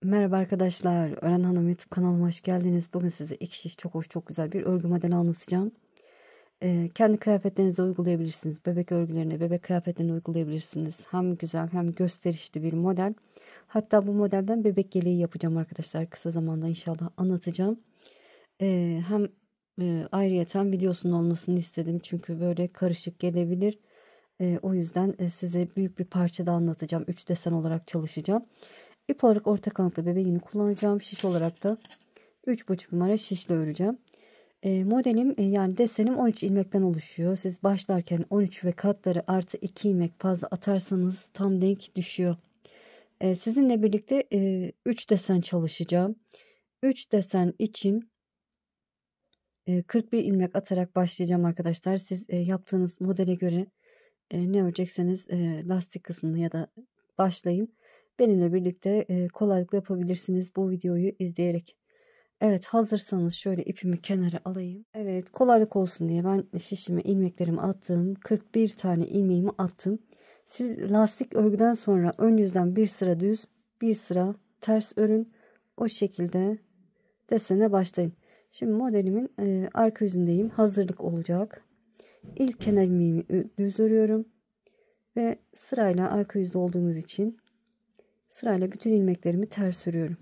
Merhaba arkadaşlar. Ören Hanım YouTube kanalıma hoş geldiniz. Bugün size iki şiş çok hoş, çok güzel bir örgü modeli anlatacağım. Kendi kıyafetlerinize uygulayabilirsiniz. Bebek örgülerine, bebek kıyafetlerine uygulayabilirsiniz. Hem güzel hem gösterişli bir model. Hatta bu modelden bebek yeleği yapacağım arkadaşlar. Kısa zamanda inşallah anlatacağım. Hem ayrıyeten videosunun olmasını istedim. Çünkü böyle karışık gelebilir. O yüzden size büyük bir parçada anlatacağım. 3 desen olarak çalışacağım. İp olarak orta kalınlıkta bebe yünü kullanacağım. Şiş olarak da 3,5 numara şişle öreceğim. Modelim yani desenim 13 ilmekten oluşuyor. Siz başlarken 13 ve katları artı 2 ilmek fazla atarsanız tam denk düşüyor. Sizinle birlikte 3 desen çalışacağım. 3 desen için 41 ilmek atarak başlayacağım arkadaşlar. Siz yaptığınız modele göre ne örecekseniz lastik kısmını ya da başlayın. Benimle birlikte kolaylıkla yapabilirsiniz bu videoyu izleyerek. Evet, hazırsanız şöyle ipimi kenara alayım. Evet, kolaylık olsun diye ben şişime ilmeklerimi attım. 41 tane ilmeğimi attım. Siz lastik örgüden sonra ön yüzden bir sıra düz, bir sıra ters örün. O şekilde desene başlayın. Şimdi modelimin arka yüzündeyim. Hazırlık olacak. İlk kenar ilmeğimi düz örüyorum. Ve sırayla arka yüzde olduğumuz için sırayla bütün ilmeklerimi ters örüyorum.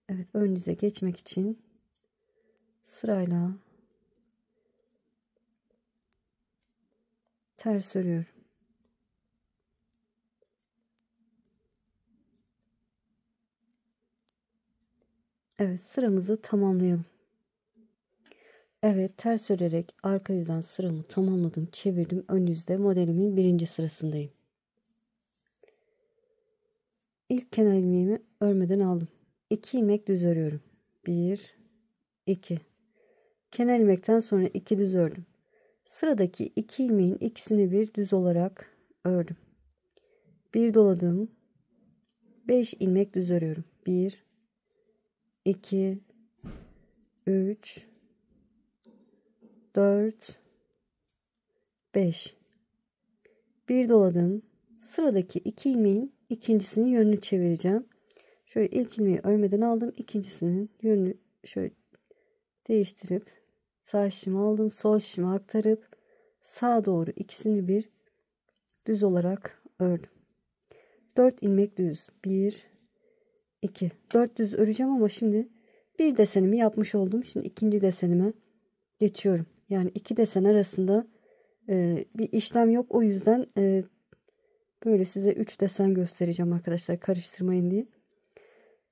Evet, ön yüze geçmek için sırayla ters örüyorum. Evet, sıramızı tamamlayalım. Evet, ters örerek arka yüzden sıramı tamamladım, çevirdim. Ön yüzde modelimin birinci sırasındayım. İlk kenar ilmeğimi örmeden aldım. 2 ilmek düz örüyorum. 1 2 kenar ilmekten sonra 2 düz ördüm. Sıradaki 2 ilmeğin ikisini bir düz olarak ördüm. Bir doladım. 5 ilmek düz örüyorum. 1 2 3 4 5 bir doladım. Sıradaki 2 ilmeğin ikincisinin yönünü çevireceğim. Şöyle ilk ilmeği örmeden aldım. İkincisinin yönünü şöyle değiştirip sağ şişimi aldım. Sol şişimi aktarıp sağa doğru ikisini bir düz olarak ördüm. 4 ilmek düz. 1 2 4 düz öreceğim ama şimdi bir desenimi yapmış oldum. Şimdi ikinci desenime geçiyorum. Yani iki desen arasında bir işlem yok. O yüzden böyle size 3 desen göstereceğim arkadaşlar, karıştırmayın diye.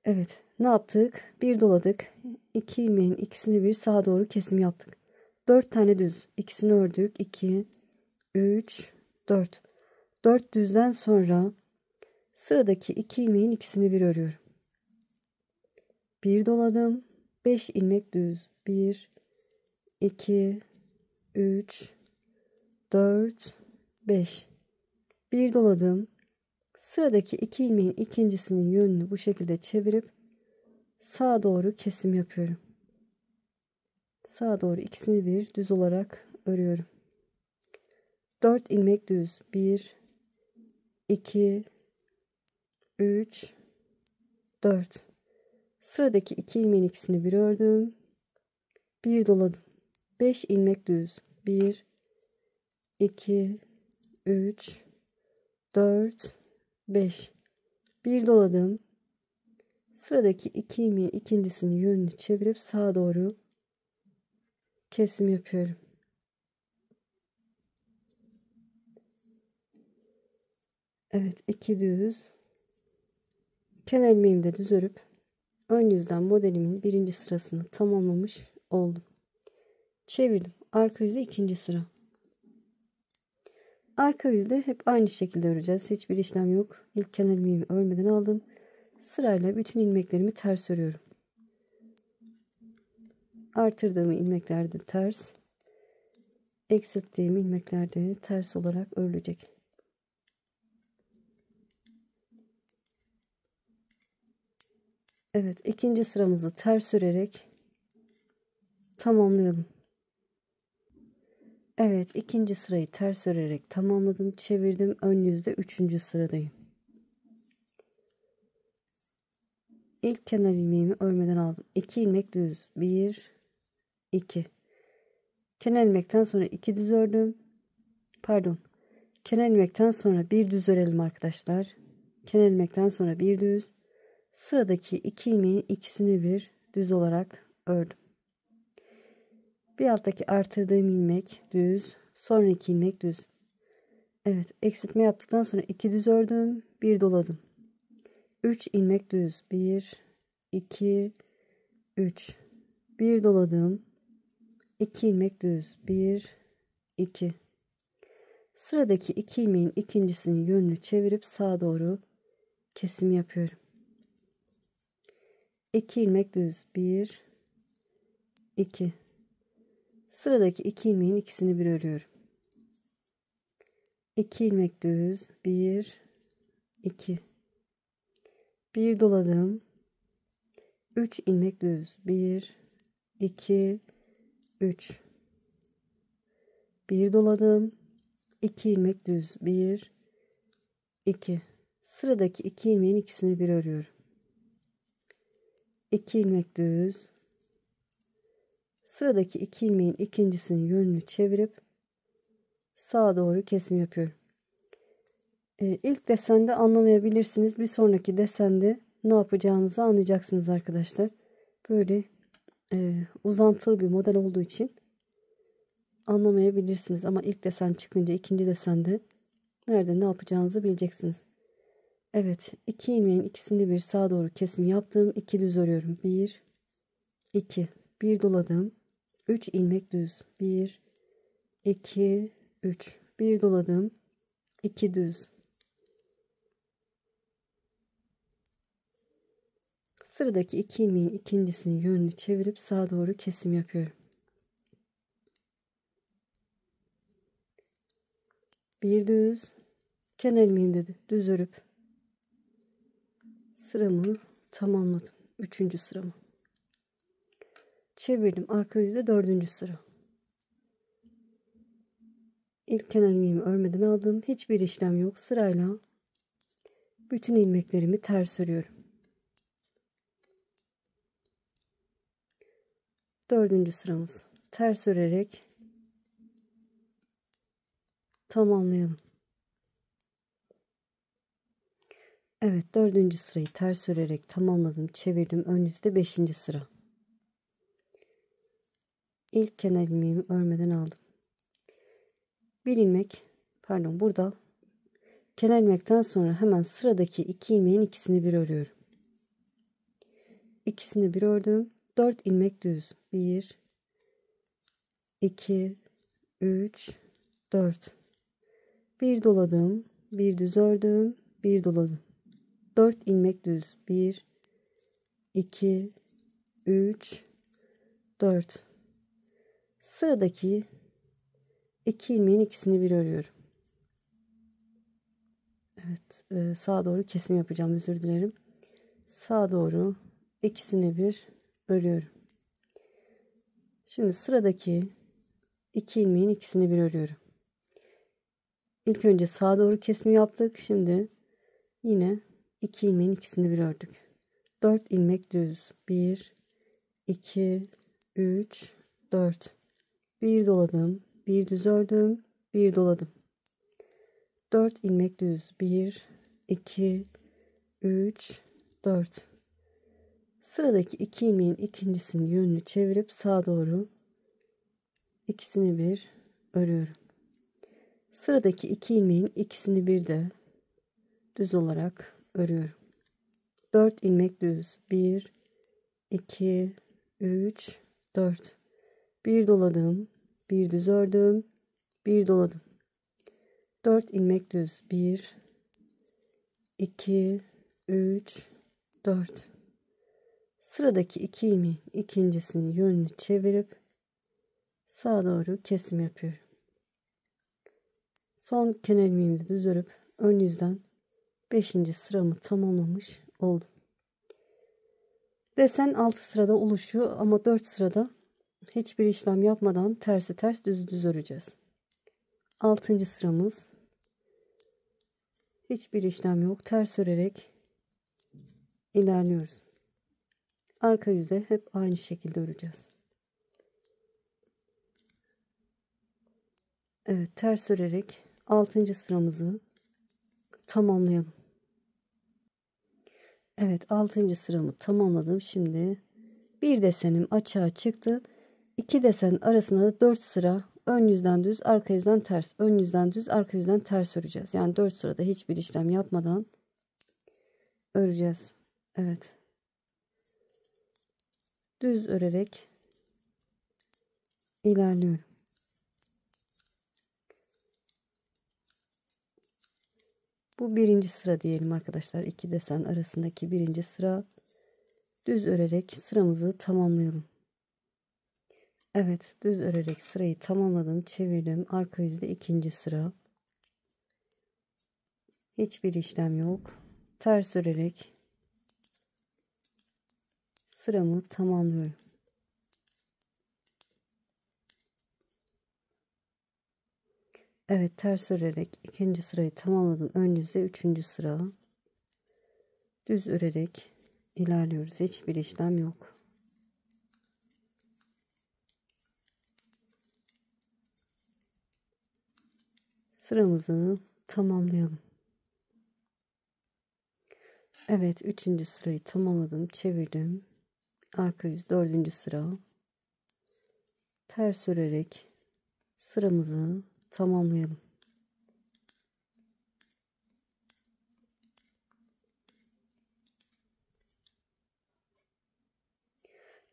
Evet, ne yaptık? Bir doladık. 2 ilmeğin ikisini bir sağa doğru kesim yaptık. 4 tane düz. İkisini ördük. 2 3 4 4 düzden sonra sıradaki 2 ilmeğin ikisini bir örüyorum. Bir doladım. 5 ilmek düz. 1 2 3 4 5 bir doladım. Sıradaki 2 ilmeğin ikincisinin yönünü bu şekilde çevirip sağa doğru kesim yapıyorum. Sağa doğru ikisini bir düz olarak örüyorum. 4 ilmek düz. 1 2 3 4 sıradaki 2 ilmeğin ikisini bir ördüm. Bir doladım. 5 ilmek düz. 1 2 3 4 5 bir doladım. Sıradaki 2 ilmeğin ikincisinin yönünü çevirip sağa doğru kesim yapıyorum. Evet, 2 düz. Kenar ilmeğimi de düz örüp ön yüzden modelimin birinci sırasını tamamlamış oldum. Çevirdim. Arka yüzde ikinci sıra. Arka yüzde hep aynı şekilde öreceğiz. Hiçbir işlem yok. İlk kenar ilmeğimi örmeden aldım. Sırayla bütün ilmeklerimi ters örüyorum. Artırdığım ilmeklerde ters, eksilttiğim ilmeklerde ters olarak örülecek. Evet, ikinci sıramızı ters örerek tamamlayalım. Evet, ikinci sırayı ters örerek tamamladım. Çevirdim. Ön yüzde üçüncü sıradayım. İlk kenar ilmeğimi örmeden aldım. 2 ilmek düz. 1 2. Kenar ilmekten sonra 2 düz ördüm. Pardon. Kenar ilmekten sonra bir düz örelim arkadaşlar. Kenar ilmekten sonra bir düz. Sıradaki 2 ilmeğin ikisini bir düz olarak ördüm. Bir alttaki artırdığım ilmek düz. Sonra 2 ilmek düz. Evet, eksiltme yaptıktan sonra 2 düz ördüm. Bir doladım. 3 ilmek düz. 1 2 3. Bir doladım. 2 ilmek düz. 1 2. Sıradaki 2 ilmeğin ikincisinin yönünü çevirip sağa doğru kesim yapıyorum. 2 ilmek düz. 1 2. Sıradaki 2 ilmeğin ikisini bir örüyorum. 2 ilmek düz. 1 2. Bir doladım. 3 ilmek düz. 1 2 3. Bir doladım. 2 ilmek düz. 1 2. Sıradaki 2 ilmeğin ikisini bir örüyorum. 2 ilmek düz. Sıradaki 2 ilmeğin ikincisinin yönünü çevirip sağa doğru kesim yapıyorum. İlk desende anlamayabilirsiniz. Bir sonraki desende ne yapacağınızı anlayacaksınız arkadaşlar. Böyle uzantılı bir model olduğu için anlamayabilirsiniz. Ama ilk desen çıkınca ikinci desende nerede ne yapacağınızı bileceksiniz. Evet, 2 ilmeğin ikisini bir sağa doğru kesim yaptım. 2 düz örüyorum. 1 2. Bir doladım. 3 ilmek düz. 1 2 3. Bir doladım. 2 düz. Sıradaki 2 ilmeğin ikincisinin yönünü çevirip sağa doğru kesim yapıyorum. Bir düz. Kenar ilmeğimde de düz örüp sıramı tamamladım. 3. sıramı. Çevirdim. Arka yüzde 4. sıra. İlk kenar ilmeğimi örmeden aldım. Hiçbir işlem yok. Sırayla bütün ilmeklerimi ters örüyorum. 4. sıramız. Ters örerek tamamlayalım. Evet, 4. sırayı ters örerek tamamladım. Çevirdim. Ön yüzde 5. sıra. İlk kenar ilmeğimi örmeden aldım. Bir ilmek, pardon, burada kenar ilmekten sonra hemen sıradaki 2 ilmeğin ikisini bir örüyorum. İkisini bir ördüm. 4 ilmek düz. 1 2 3 4. Bir doladım, bir düz ördüm, bir doladım. 4 ilmek düz. 1 2 3 4. Sıradaki 2 ilmeğin ikisini bir örüyorum. Evet, sağa doğru kesim yapacağım, özür dilerim. Sağa doğru ikisini bir örüyorum. Şimdi sıradaki 2 ilmeğin ikisini bir örüyorum. İlk önce sağa doğru kesim yaptık. Şimdi yine 2 ilmeğin ikisini bir ördük. 4 ilmek düz. 1 2 3 4. Bir doladım, bir düz ördüm, bir doladım. 4 ilmek düz. 1 2 3 4. Sıradaki 2 ilmeğin ikincisinin yönünü çevirip sağa doğru ikisini bir örüyorum. Sıradaki 2 ilmeğin ikisini bir de düz olarak örüyorum. 4 ilmek düz. 1 2 3 4. Bir doladım, bir düz ördüm, bir doladım. 4 ilmek düz. 1 2 3 4. Sıradaki 2 ilmeğin ikincisinin yönünü çevirip sağa doğru kesim yapıyorum. Son kenar ilmeğimi de düz örüp ön yüzden 5. sıramı tamamlamış oldum. Desen 6 sırada oluşuyor ama 4 sırada hiçbir işlem yapmadan tersi ters düz düz öreceğiz. 6. sıramız. Hiçbir işlem yok. Ters örerek ilerliyoruz. Arka yüzde hep aynı şekilde öreceğiz. Evet, ters örerek 6. sıramızı tamamlayalım. Evet, 6. sıramı tamamladım. Şimdi bir desenim açığa çıktı. 2 desen arasında da 4 sıra ön yüzden düz, arka yüzden ters, ön yüzden düz, arka yüzden ters öreceğiz. Yani 4 sırada hiçbir işlem yapmadan öreceğiz. Evet. Düz örerek ilerliyorum. Bu birinci sıra diyelim arkadaşlar. 2 desen arasındaki birinci sıra. Düz örerek sıramızı tamamlayalım. Evet, düz örerek sırayı tamamladım. Çevirdim. Arka yüzde ikinci sıra. Hiçbir işlem yok. Ters örerek sıramı tamamlıyorum. Evet, ters örerek ikinci sırayı tamamladım. Ön yüzde üçüncü sıra. Düz örerek ilerliyoruz. Hiçbir işlem yok. Sıramızı tamamlayalım. Evet, üçüncü sırayı tamamladım. Çevirdim. Arka yüz dördüncü sıra. Ters örerek sıramızı tamamlayalım.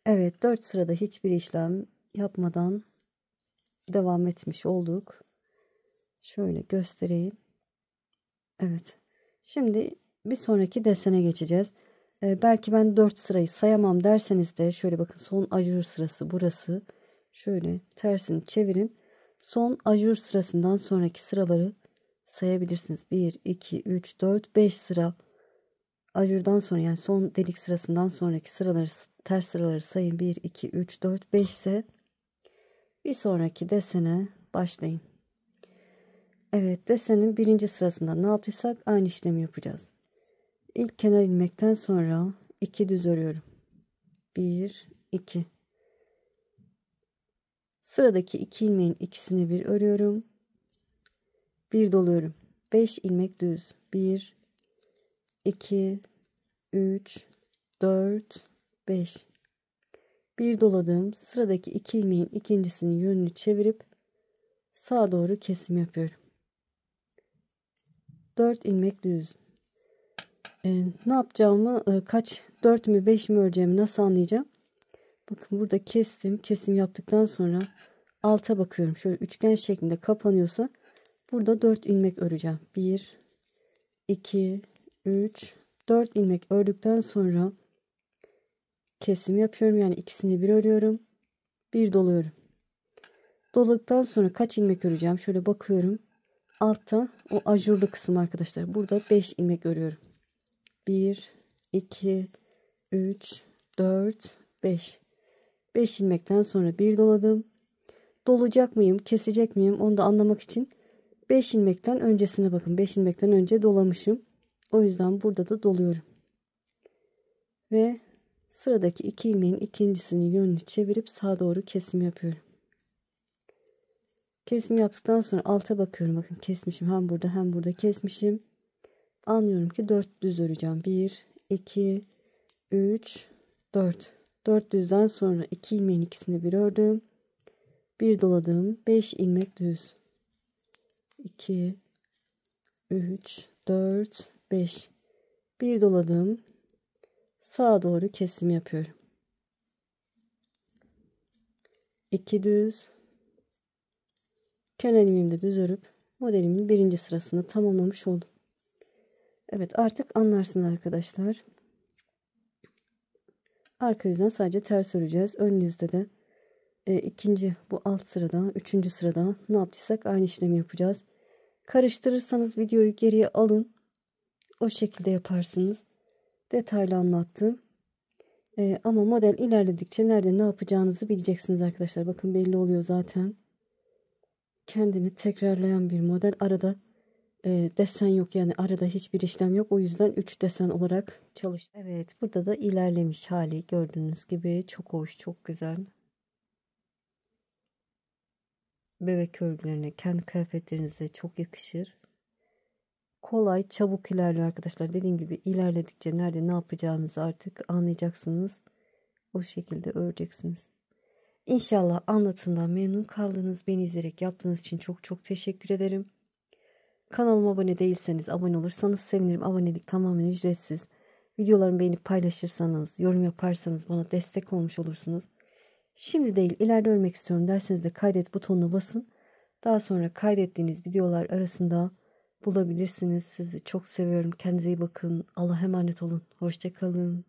Evet, 4 sırada hiçbir işlem yapmadan devam etmiş olduk. Şöyle göstereyim. Evet. Şimdi bir sonraki desene geçeceğiz. Belki ben 4 sırayı sayamam derseniz de şöyle bakın, son ajur sırası burası. Şöyle tersini çevirin. Son ajur sırasından sonraki sıraları sayabilirsiniz. 1, 2, 3, 4, 5 sıra. Ajurdan sonra, yani son delik sırasından sonraki sıraları, ters sıraları sayın. 1, 2, 3, 4, 5 ise bir sonraki desene başlayın. Evet, desenin birinci sırasında ne yaptıysak aynı işlemi yapacağız. İlk kenar ilmekten sonra 2 düz örüyorum. 1, 2. Sıradaki 2 ilmeğin ikisini bir örüyorum. Bir doluyorum. 5 ilmek düz. 1, 2, 3, 4, 5. Bir doladım. Sıradaki 2 ilmeğin ikincisinin yönünü çevirip sağa doğru kesim yapıyorum. 4 ilmek düz. Ne yapacağımı, kaç, 4 mü 5 mi öreceğimi nasıl anlayacağım? Bakın, burada kestim. Kesim yaptıktan sonra alta bakıyorum. Şöyle üçgen şeklinde kapanıyorsa burada 4 ilmek öreceğim. 1, 2, 3, 4 ilmek ördükten sonra kesim yapıyorum. Yani ikisini bir örüyorum. Bir doluyorum. Doladıktan sonra kaç ilmek öreceğim? Şöyle bakıyorum. Altta o ajurlu kısım arkadaşlar. Burada 5 ilmek örüyorum. 1, 2, 3, 4, 5. 5 ilmekten sonra bir doladım. Dolacak mıyım, kesecek miyim onu da anlamak için 5 ilmekten öncesine bakın. 5 ilmekten önce dolamışım. O yüzden burada da doluyorum. Ve sıradaki 2 ilmeğin ikincisinin yönünü çevirip sağa doğru kesim yapıyorum. Kesim yaptıktan sonra alta bakıyorum. Bakın, kesmişim. Hem burada hem burada kesmişim. Anlıyorum ki 4 düz öreceğim. 1, 2, 3, 4. 4 düzden sonra 2 ilmeğin ikisini bir ördüm. Bir doladım. 5 ilmek düz. 2, 3, 4, 5. Bir doladım. Sağa doğru kesim yapıyorum. 2 düz. Kenar ilmeğimde düz örüp modelimin birinci sırasını tamamlamış oldum. Evet, artık anlarsınız arkadaşlar. Arka yüzden sadece ters öreceğiz. Ön yüzde de ikinci, bu alt sırada, üçüncü sırada ne yaptıysak aynı işlemi yapacağız. Karıştırırsanız videoyu geriye alın. O şekilde yaparsınız. Detaylı anlattım. Ama model ilerledikçe nerede ne yapacağınızı bileceksiniz arkadaşlar. Bakın, belli oluyor zaten. Kendini tekrarlayan bir model. Arada desen yok, yani arada hiçbir işlem yok. O yüzden 3 desen olarak çalıştım. Evet, burada da ilerlemiş hali gördüğünüz gibi çok hoş, çok güzel. Bebek örgülerine, kendi kıyafetlerinize çok yakışır. Kolay, çabuk ilerliyor arkadaşlar. Dediğim gibi ilerledikçe nerede ne yapacağınızı artık anlayacaksınız. O şekilde öreceksiniz. İnşallah anlatımdan memnun kaldınız. Beni izleyerek yaptığınız için çok çok teşekkür ederim. Kanalıma abone değilseniz abone olursanız sevinirim. Abonelik tamamen ücretsiz. Videolarımı beğenip paylaşırsanız, yorum yaparsanız bana destek olmuş olursunuz. Şimdi değil, ileride örmek istiyorum derseniz de kaydet butonuna basın. Daha sonra kaydettiğiniz videolar arasında bulabilirsiniz. Sizi çok seviyorum. Kendinize iyi bakın. Allah'a emanet olun. Hoşça kalın.